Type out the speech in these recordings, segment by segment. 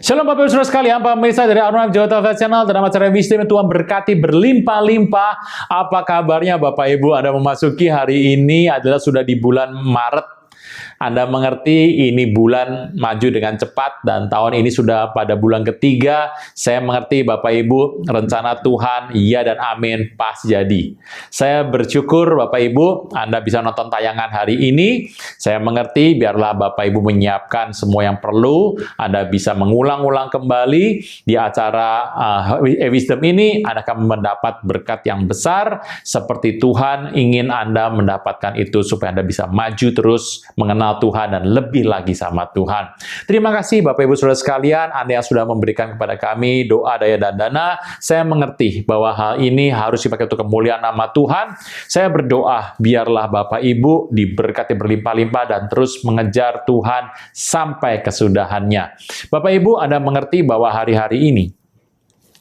Shalom Bapak Ibu Saudara sekalian, pemirsa dari Arunam Jawa Tengah Channel dalam acara Wisdom Tuhan berkati berlimpah-limpah. Apa kabarnya Bapak Ibu? Anda memasuki hari ini adalah sudah di bulan Maret. Anda mengerti ini bulan maju dengan cepat dan tahun ini sudah pada bulan ketiga. Saya mengerti Bapak Ibu, rencana Tuhan iya dan amin pasti jadi. Saya bersyukur Bapak Ibu Anda bisa nonton tayangan hari ini. Saya mengerti biarlah Bapak Ibu menyiapkan semua yang perlu. Anda bisa mengulang-ulang kembali di acara Wisdom ini. Anda akan mendapat berkat yang besar seperti Tuhan ingin Anda mendapatkan itu supaya Anda bisa maju terus mengenal Tuhan dan lebih lagi sama Tuhan. Terima kasih Bapak Ibu Saudara sekalian, Anda yang sudah memberikan kepada kami doa, daya, dan dana. Saya mengerti bahwa hal ini harus dipakai untuk kemuliaan nama Tuhan. Saya berdoa biarlah Bapak Ibu diberkati berlimpah-limpah dan terus mengejar Tuhan sampai kesudahannya. Bapak Ibu, Anda mengerti bahwa hari-hari ini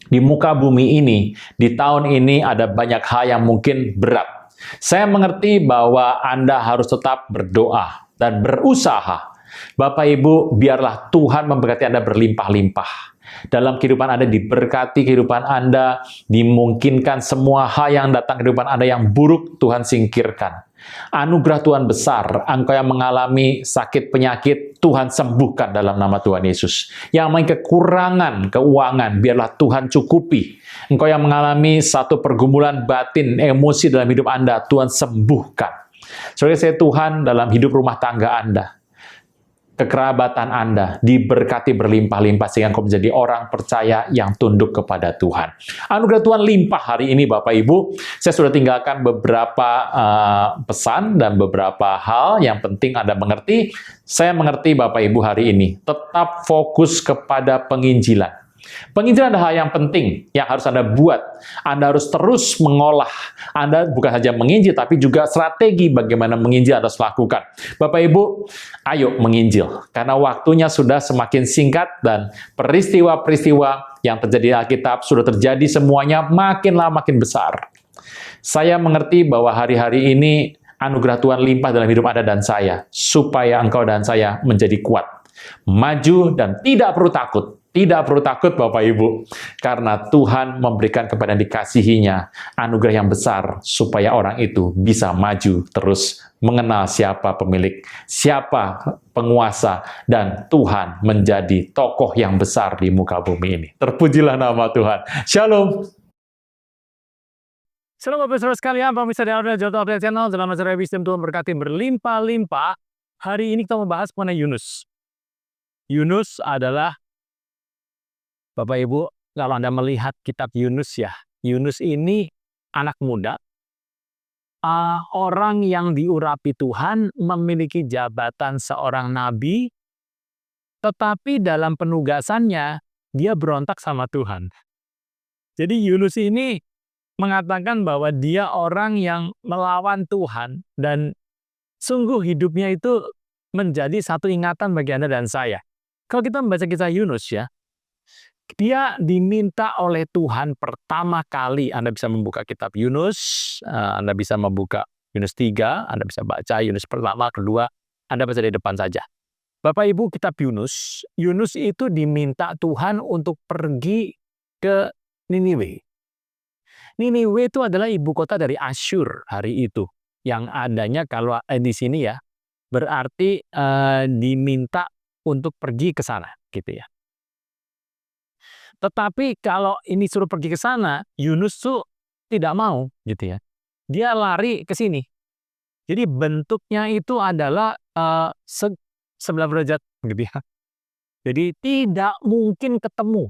di muka bumi ini, di tahun ini ada banyak hal yang mungkin berat. Saya mengerti bahwa Anda harus tetap berdoa dan berusaha. Bapak Ibu, biarlah Tuhan memberkati Anda berlimpah-limpah. Dalam kehidupan Anda diberkati, kehidupan Anda dimungkinkan semua hal yang datang ke kehidupan Anda yang buruk Tuhan singkirkan. Anugerah Tuhan besar, engkau yang mengalami sakit penyakit, Tuhan sembuhkan dalam nama Tuhan Yesus. Yang mengalami kekurangan keuangan, biarlah Tuhan cukupi. Engkau yang mengalami satu pergumulan batin, emosi dalam hidup Anda, Tuhan sembuhkan. Saudara saya Tuhan dalam hidup rumah tangga Anda, kekerabatan Anda diberkati berlimpah-limpah sehingga engkau menjadi orang percaya yang tunduk kepada Tuhan. Anugerah Tuhan limpah hari ini Bapak Ibu. Saya sudah tinggalkan beberapa pesan dan beberapa hal yang penting Anda mengerti. Saya mengerti Bapak Ibu hari ini. Tetap fokus kepada penginjilan. Penginjilan adalah hal yang penting yang harus Anda buat. Anda harus terus mengolah. Anda bukan saja menginjil, tapi juga strategi bagaimana menginjil Anda harus lakukan. Bapak Ibu, ayo menginjil. Karena waktunya sudah semakin singkat dan peristiwa-peristiwa yang terjadi di Alkitab sudah terjadi semuanya makin lama makin besar. Saya mengerti bahwa hari-hari ini anugerah Tuhan limpah dalam hidup Anda dan saya, supaya engkau dan saya menjadi kuat, maju dan tidak perlu takut. Tidak perlu takut Bapak Ibu, karena Tuhan memberikan kepada yang dikasihinya anugerah yang besar supaya orang itu bisa maju terus mengenal siapa pemilik, siapa penguasa, dan Tuhan menjadi tokoh yang besar di muka bumi ini. Terpujilah nama Tuhan. Shalom. Shalom Bapak Saudara sekalian, pemirsa dari Arunam Jawa Tengah Channel dalam acara Wisdom Tuhan berkati berlimpah-limpah. Hari ini kita membahas mengenai Yunus. Yunus adalah Bapak Ibu, kalau Anda melihat kitab Yunus ya, Yunus ini anak muda, orang yang diurapi Tuhan, memiliki jabatan seorang nabi, tetapi dalam penugasannya, dia berontak sama Tuhan. Jadi Yunus ini mengatakan bahwa dia orang yang melawan Tuhan, dan sungguh hidupnya itu menjadi satu ingatan bagi Anda dan saya. Kalau kita membaca kisah Yunus ya, dia diminta oleh Tuhan pertama kali. Anda bisa membuka kitab Yunus, Anda bisa membuka Yunus 3, Anda bisa baca Yunus pertama, kedua, Anda baca di depan saja. Bapak Ibu, kitab Yunus, Yunus itu diminta Tuhan untuk pergi ke Niniwe. Niniwe itu adalah ibu kota dari Asyur hari itu. Yang adanya kalau di sini ya, berarti diminta untuk pergi ke sana, gitu ya. Tetapi kalau ini suruh pergi ke sana, Yunus tuh tidak mau, gitu ya. Dia lari ke sini. Jadi bentuknya itu adalah 9 derajat, gitu ya. Jadi tidak mungkin ketemu.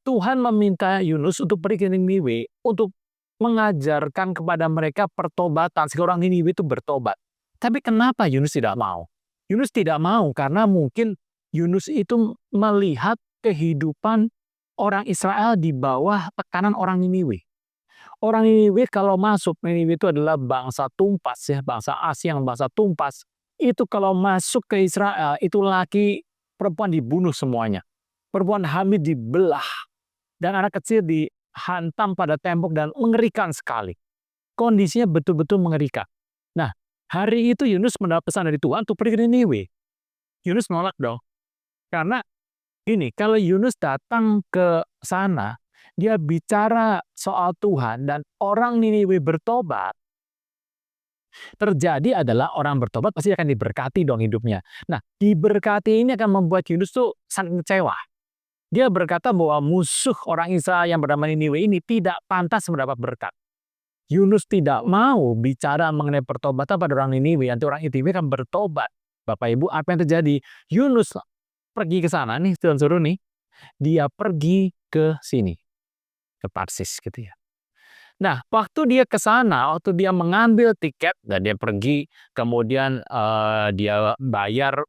Tuhan meminta Yunus untuk pergi ke Niniwe untuk mengajarkan kepada mereka pertobatan, sehingga orang Niniwe itu bertobat. Tapi kenapa Yunus tidak mau? Yunus tidak mau karena mungkin Yunus itu melihat kehidupan orang Israel di bawah tekanan orang Niniwe. Orang Niniwe kalau masuk, Niniwe itu adalah bangsa tumpas ya, bangsa asing, bangsa tumpas. Itu kalau masuk ke Israel, itu laki perempuan dibunuh semuanya. Perempuan hamil dibelah. Dan anak kecil dihantam pada tembok dan mengerikan sekali. Kondisinya betul-betul mengerikan. Nah, hari itu Yunus mendapat pesan dari Tuhan untuk pergi ke Niniwe. Yunus menolak dong. Karena Gini, kalau Yunus datang ke sana, dia bicara soal Tuhan dan orang Niniwe bertobat, terjadi adalah orang bertobat pasti akan diberkati dong hidupnya. Nah, diberkati ini akan membuat Yunus tuh sangat kecewa. Dia berkata bahwa musuh orang Israel yang bernama Niniwe ini tidak pantas mendapat berkat. Yunus tidak mau bicara mengenai pertobatan pada orang Niniwe, nanti orang Niniwe kan bertobat. Bapak Ibu, apa yang terjadi? Yunus pergi ke sana nih, Tuhan suruh nih, dia pergi ke sini, ke Tarsis gitu ya. Nah, waktu dia ke sana, waktu dia mengambil tiket dan dia pergi, kemudian dia bayar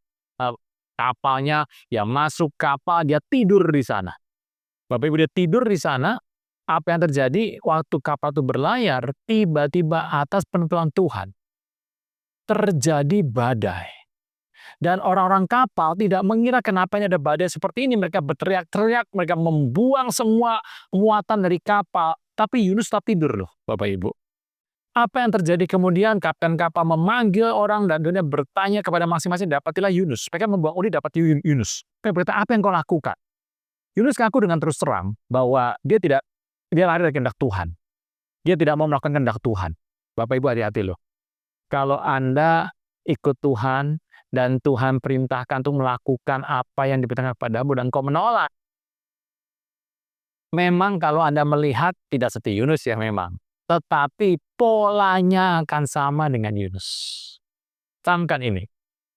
kapalnya, dia masuk kapal, dia tidur di sana. Bapak Ibu, dia tidur di sana, apa yang terjadi waktu kapal itu berlayar, tiba-tiba atas penentuan Tuhan terjadi badai. Dan orang-orang kapal tidak mengira kenapa ada badai seperti ini. Mereka berteriak-teriak, mereka membuang semua muatan dari kapal. Tapi Yunus tetap tidur loh, Bapak Ibu. Apa yang terjadi kemudian? Kapten kapal memanggil orang dan dunia bertanya kepada masing-masing, dapatilah Yunus. Mereka membuang udi, dapat Yunus. Mereka berkata, apa yang kau lakukan? Yunus ngaku dengan terus terang bahwa dia lari dari kehendak Tuhan. Dia tidak mau melakukan kehendak Tuhan. Bapak Ibu hati-hati loh. Kalau Anda ikut Tuhan dan Tuhan perintahkan untuk melakukan apa yang diperintahkan kepadamu dan kau menolak, memang kalau Anda melihat tidak seperti Yunus ya memang, tetapi polanya akan sama dengan Yunus. Camkan ini,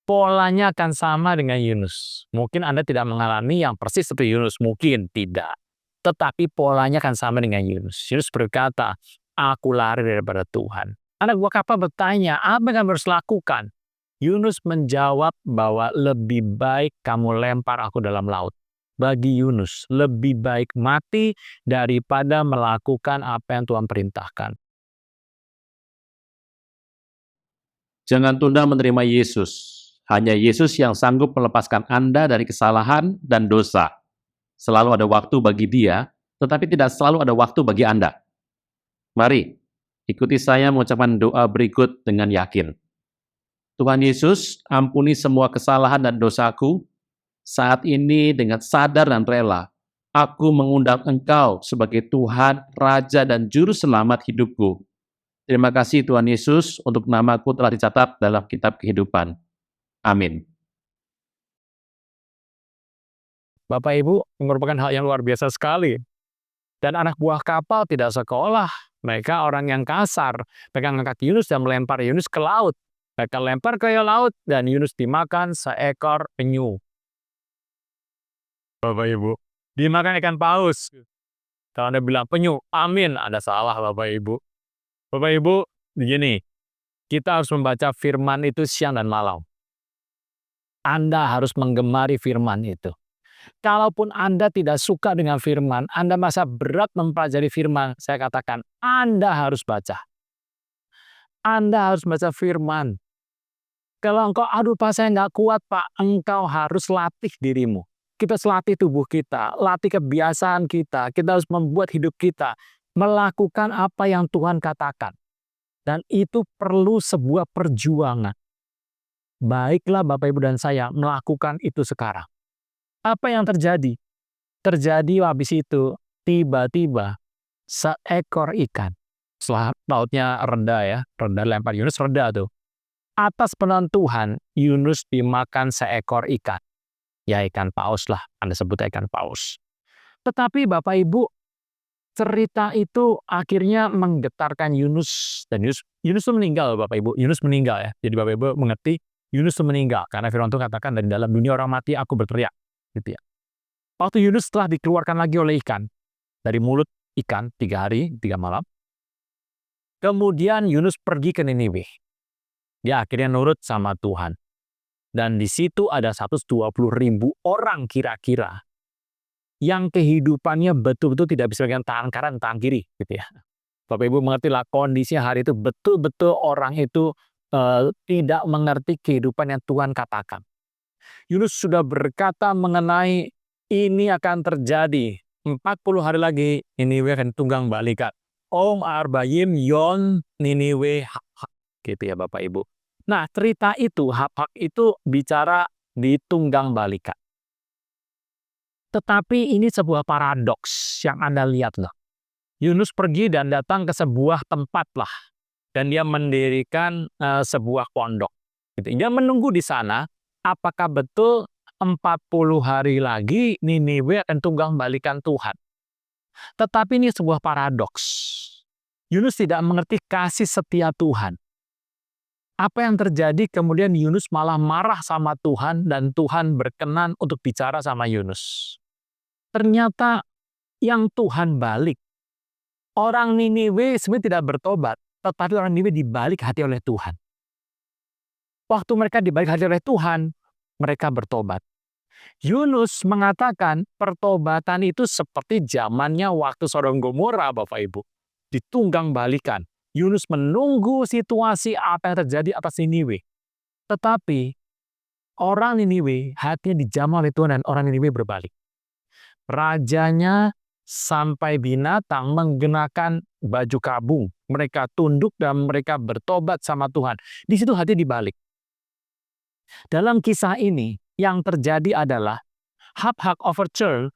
polanya akan sama dengan Yunus. Mungkin Anda tidak mengalami yang persis seperti Yunus, mungkin tidak. Tetapi polanya akan sama dengan Yunus. Yunus berkata, aku lari daripada Tuhan. Anak buah kapal bertanya, apa yang kamu harus lakukan? Yunus menjawab bahwa lebih baik kamu lempar aku dalam laut. Bagi Yunus, lebih baik mati daripada melakukan apa yang Tuhan perintahkan. Jangan tunda menerima Yesus. Hanya Yesus yang sanggup melepaskan Anda dari kesalahan dan dosa. Selalu ada waktu bagi Dia, tetapi tidak selalu ada waktu bagi Anda. Mari, ikuti saya mengucapkan doa berikut dengan yakin. Tuhan Yesus, ampuni semua kesalahan dan dosaku. Saat ini dengan sadar dan rela, aku mengundang Engkau sebagai Tuhan, Raja, dan Juru Selamat hidupku. Terima kasih Tuhan Yesus untuk namaku telah dicatat dalam kitab kehidupan. Amin. Bapak Ibu, merupakan hal yang luar biasa sekali. Dan anak buah kapal tidak sekolah. Mereka orang yang kasar. Mereka mengangkat Yunus dan melempar Yunus ke laut. Mereka lempar ke laut dan Yunus dimakan seekor penyu. Bapak Ibu, dimakan ikan paus. Kalau Anda bilang penyu, amin, Anda salah Bapak Ibu. Bapak Ibu, begini, kita harus membaca firman itu siang dan malam. Anda harus menggemari firman itu. Kalaupun Anda tidak suka dengan firman, Anda merasa berat mempelajari firman, saya katakan, Anda harus baca. Anda harus baca firman. Kalau engkau, aduh Pak, saya nggak kuat Pak, engkau harus latih dirimu. Kita harus latih tubuh kita, latih kebiasaan kita harus membuat hidup kita melakukan apa yang Tuhan katakan. Dan itu perlu sebuah perjuangan. Baiklah Bapak Ibu dan saya melakukan itu sekarang. Apa yang terjadi? Terjadi habis itu, tiba-tiba seekor ikan. Setelah lautnya rendah ya, rendah lempar Yunus, rendah tuh. Atas penentuan Tuhan, Yunus dimakan seekor ikan. Ya ikan paus lah, Anda sebut ikan paus. Tetapi Bapak Ibu, cerita itu akhirnya menggetarkan Yunus. Dan Yunus itu meninggal Bapak Ibu. Yunus meninggal ya. Jadi Bapak Ibu mengerti, Yunus itu meninggal. Karena firman Tuhan katakan, dari dalam dunia orang mati aku berteriak. Gitu ya. Waktu Yunus telah dikeluarkan lagi oleh ikan. Dari mulut ikan 3 hari, 3 malam. Kemudian Yunus pergi ke Niniwe. Dia akhirnya nurut sama Tuhan. Dan di situ ada 120.000 orang kira-kira yang kehidupannya betul-betul tidak bisa pegang tangan kanan, tangan kiri, gitu ya. Bapak Ibu mengertilah kondisi hari itu betul-betul orang itu tidak mengerti kehidupan yang Tuhan katakan. Yunus sudah berkata mengenai ini akan terjadi 40 hari lagi Niniwe akan tunggang balikan. Om Arbayim Yon Niniwe hak, gitu ya Bapak Ibu. Nah, cerita itu, hak itu bicara ditunggang balikan. Tetapi ini sebuah paradoks yang Anda lihat loh. Yunus pergi dan datang ke sebuah tempat lah. Dan dia mendirikan sebuah pondok. Gitu. Dia menunggu di sana, apakah betul 40 hari lagi Niniwe akan tunggang balikan Tuhan. Tetapi ini sebuah paradoks. Yunus tidak mengerti kasih setia Tuhan. Apa yang terjadi kemudian Yunus malah marah sama Tuhan dan Tuhan berkenan untuk bicara sama Yunus. Ternyata yang Tuhan balik. Orang Niniwe sebenarnya tidak bertobat, tetapi orang Niniwe dibalik hati oleh Tuhan. Waktu mereka dibalik hati oleh Tuhan, mereka bertobat. Yunus mengatakan pertobatan itu seperti zamannya waktu Sodom Gomora, Bapak Ibu. Ditunggang balikan. Yunus menunggu situasi apa yang terjadi atas Niniwe. Tetapi orang Niniwe hatinya dijamah oleh Tuhan dan orang Niniwe berbalik. Rajanya sampai binatang menggunakan baju kabung. Mereka tunduk dan mereka bertobat sama Tuhan. Di situ hati dibalik. Dalam kisah ini yang terjadi adalah Habakkuk overture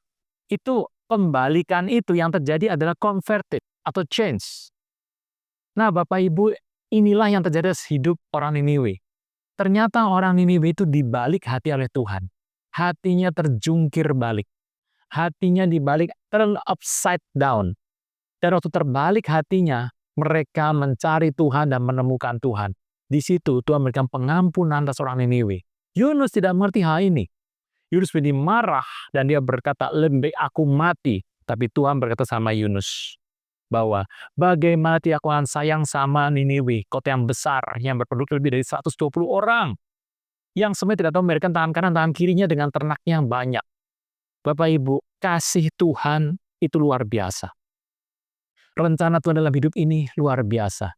itu pembalikan itu yang terjadi adalah converted atau change. Nah, Bapak Ibu, inilah yang terjadi hidup orang Niniwe. Ternyata orang Niniwe itu dibalik hati oleh Tuhan. Hatinya terjungkir balik. Hatinya dibalik, turn upside down. Dan waktu terbalik hatinya, mereka mencari Tuhan dan menemukan Tuhan. Di situ Tuhan memberikan pengampunan atas orang Niniwe. Yunus tidak mengerti hal ini. Yunus menjadi marah dan dia berkata, lebih aku mati. Tapi Tuhan berkata sama Yunus, bahwa bagaimana tidak akan sayang sama Niniwe, kota yang besar, yang berpenduduk lebih dari 120 orang, yang sebenarnya tidak tahu memberikan tangan kanan, tangan kirinya dengan ternaknya yang banyak. Bapak Ibu, kasih Tuhan itu luar biasa. Rencana Tuhan dalam hidup ini luar biasa.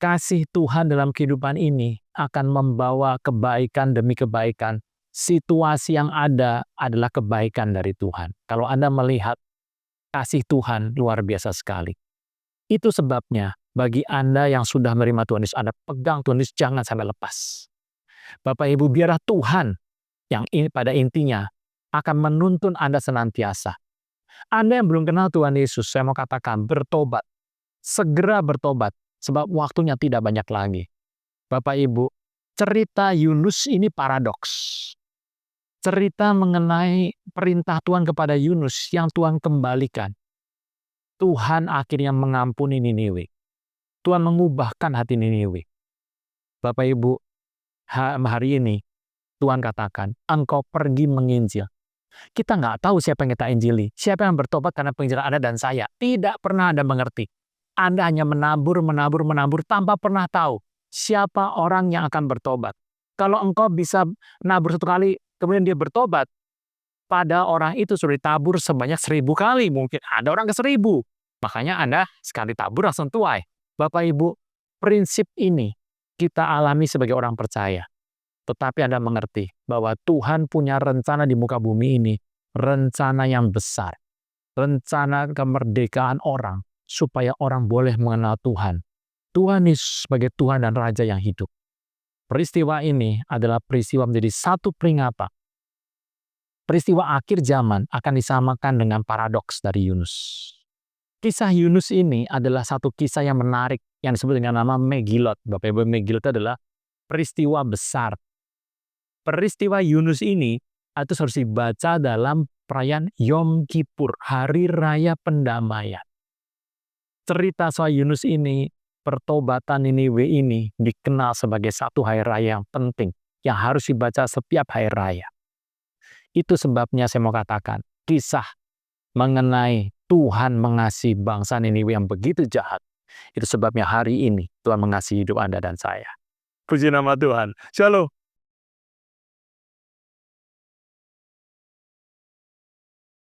Kasih Tuhan dalam kehidupan ini akan membawa kebaikan demi kebaikan. Situasi yang ada adalah kebaikan dari Tuhan. Kalau Anda melihat kasih Tuhan luar biasa sekali. Itu sebabnya bagi Anda yang sudah menerima Tuhan Yesus, Anda pegang Tuhan Yesus, jangan sampai lepas. Bapak Ibu, biarlah Tuhan yang pada intinya akan menuntun Anda senantiasa. Anda yang belum kenal Tuhan Yesus, saya mau katakan bertobat. Segera bertobat, sebab waktunya tidak banyak lagi. Bapak Ibu, cerita Yunus ini paradoks. Cerita mengenai perintah Tuhan kepada Yunus yang Tuhan kembalikan. Tuhan akhirnya mengampuni Niniwe. Tuhan mengubahkan hati Niniwe. Bapak Ibu, hari ini Tuhan katakan, engkau pergi menginjil. Kita nggak tahu siapa yang kita injili. Siapa yang bertobat karena penginjilan Anda dan saya. Tidak pernah Anda mengerti. Anda hanya menabur tanpa pernah tahu siapa orang yang akan bertobat. Kalau engkau bisa nabur 1 kali, kemudian dia bertobat, pada orang itu sudah ditabur sebanyak 1000 kali. Mungkin ada orang ke 1000. Makanya Anda sekali tabur langsung tuai. Bapak Ibu, prinsip ini kita alami sebagai orang percaya. Tetapi Anda mengerti bahwa Tuhan punya rencana di muka bumi ini. Rencana yang besar. Rencana kemerdekaan orang. Supaya orang boleh mengenal Tuhan. Tuhan Yesus sebagai Tuhan dan Raja yang hidup. Peristiwa ini adalah peristiwa menjadi satu peringatan. Peristiwa akhir zaman akan disamakan dengan paradoks dari Yunus. Kisah Yunus ini adalah satu kisah yang menarik yang disebut dengan nama Megillot. Bapak Ibu, Megillot adalah peristiwa besar. Peristiwa Yunus ini itu harus dibaca dalam perayaan Yom Kippur, Hari Raya Pendamaian. Cerita soal Yunus ini, pertobatan Niniwe ini dikenal sebagai satu hari raya yang penting yang harus dibaca setiap hari raya. Itu sebabnya saya mau katakan, kisah mengenai Tuhan mengasihi bangsa Niniwe yang begitu jahat. Itu sebabnya hari ini Tuhan mengasihi hidup Anda dan saya. Puji nama Tuhan. Shalom.